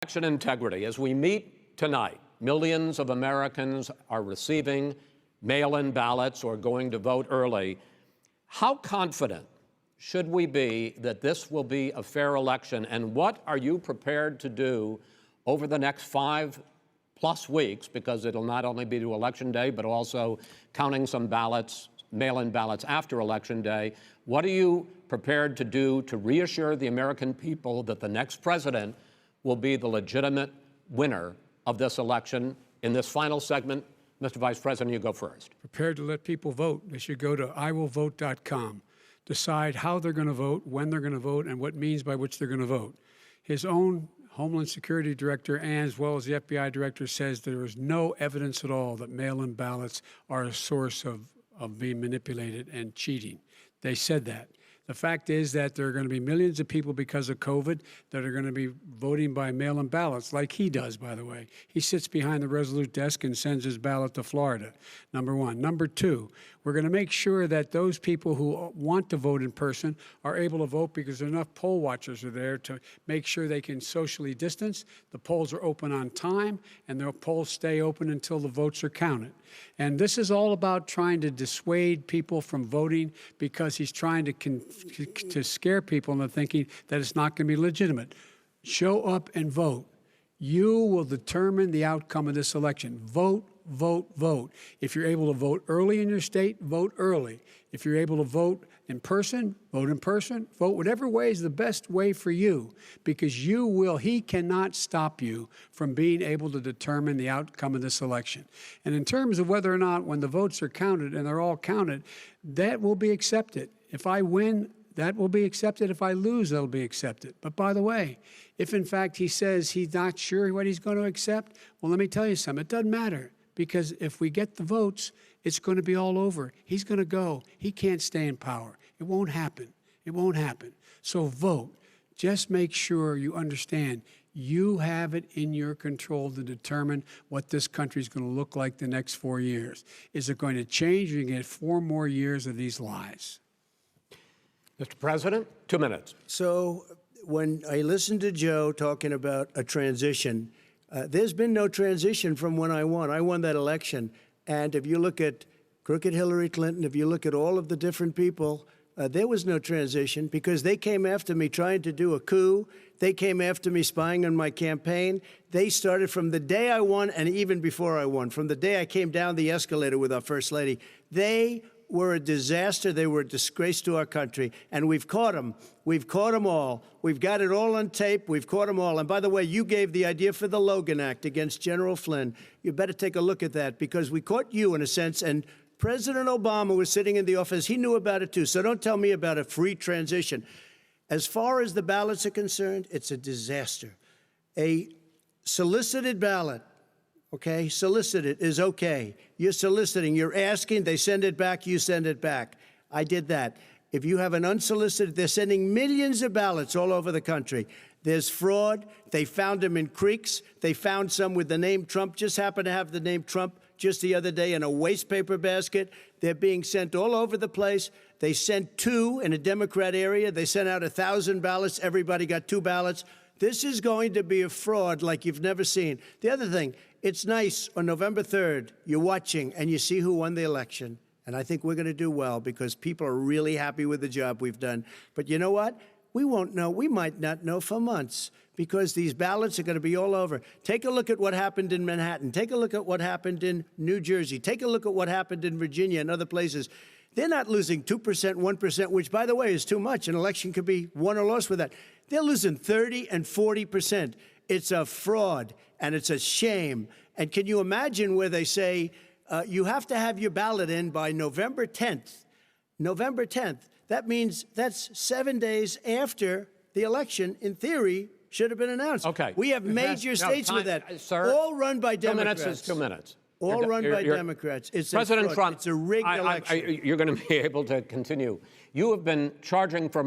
Election integrity. As we meet tonight, millions of Americans are receiving mail-in ballots or going to vote early. How confident should we be that this will be a fair election? And what are you prepared to do over the next 5+ weeks, because it'll not only be to Election Day, but also counting some ballots, mail-in ballots after Election Day? What are you prepared to do to reassure the American people that the next president will be the legitimate winner of this election? In this final segment, Mr. Vice President, you go first. Prepared to let people vote. They should go to iwillvote.com, decide how they're going to vote, when they're going to vote, and what means by which they're going to vote. His own Homeland Security Director, and as well as the FBI Director, says there is no evidence at all that mail-in ballots are a source of being manipulated and cheating. They said that. The fact is that there are going to be millions of people because of COVID that are going to be voting by mail-in ballots, like he does, by the way. He sits behind the Resolute desk and sends his ballot to Florida, number one. Number two, we're going to make sure that those people who want to vote in person are able to vote, because enough poll watchers are there to make sure they can socially distance. The polls are open on time, and the polls stay open until the votes are counted. And this is all about trying to dissuade people from voting, because he's trying to scare people into thinking that it's not going to be legitimate. Show up and vote. You will determine the outcome of this election. Vote, vote, vote. If you're able to vote early in your state, vote early. If you're able to vote in person, vote in person. Vote whatever way is the best way for you, because he cannot stop you from being able to determine the outcome of this election. And in terms of whether or not, when the votes are counted, and they're all counted, that will be accepted. If I win, that will be accepted. If I lose, that'll be accepted. But by the way, if in fact he says he's not sure what he's going to accept, well, let me tell you something. It doesn't matter, because if we get the votes, it's going to be all over. He's going to go. He can't stay in power. It won't happen. It won't happen. So vote. Just make sure you understand you have it in your control to determine what this country is going to look like the next 4 years. Is it going to change, or you get 4 more years of these lies? Mr. President, 2 minutes. So when I listened to Joe talking about a transition, there's been no transition from when I won. I won that election. And if you look at crooked Hillary Clinton, if you look at all of the different people, there was no transition, because they came after me trying to do a coup. They came after me spying on my campaign. They started from the day I won, and even before I won, from the day I came down the escalator with our First Lady. They were a disaster. They were a disgrace to our country. And we've caught them. We've caught them all. We've got it all on tape. We've caught them all. And by the way, you gave the idea for the Logan Act against General Flynn. You better take a look at that, because we caught you in a sense. And President Obama was sitting in the office. He knew about it too. So don't tell me about a free transition. As far as the ballots are concerned, it's a disaster. A solicited ballot, okay, solicited is okay. You're soliciting, you're asking, they send it back, you send it back. I did that. If you have an unsolicited, they're sending millions of ballots all over the country. There's fraud. They found them in creeks. They found some with the name Trump, just happened to have the name Trump just the other day in a waste paper basket. They're being sent all over the place. They sent 2 in a Democrat area. They sent out 1,000 ballots. Everybody got 2 ballots. This is going to be a fraud like you've never seen. The other thing, it's nice on November 3rd, you're watching and you see who won the election. And I think we're going to do well, because people are really happy with the job we've done. But you know what? We won't know. We might not know for months, because these ballots are going to be all over. Take a look at what happened in Manhattan. Take a look at what happened in New Jersey. Take a look at what happened in Virginia and other places. They're not losing 2%, 1%, which, by the way, is too much. An election could be won or lost with that. They're losing 30 and 40%. It's a fraud, and it's a shame. And can you imagine where they say you have to have your ballot in by November 10th? November 10th. That means that's 7 days after the election, in theory, should have been announced. Okay. We have major states with that, sir, all run by Democrats. 2 minutes is 2 minutes. All run by Democrats. It's President Trump, it's a rigged election. You're going to be able to continue. You have been charging for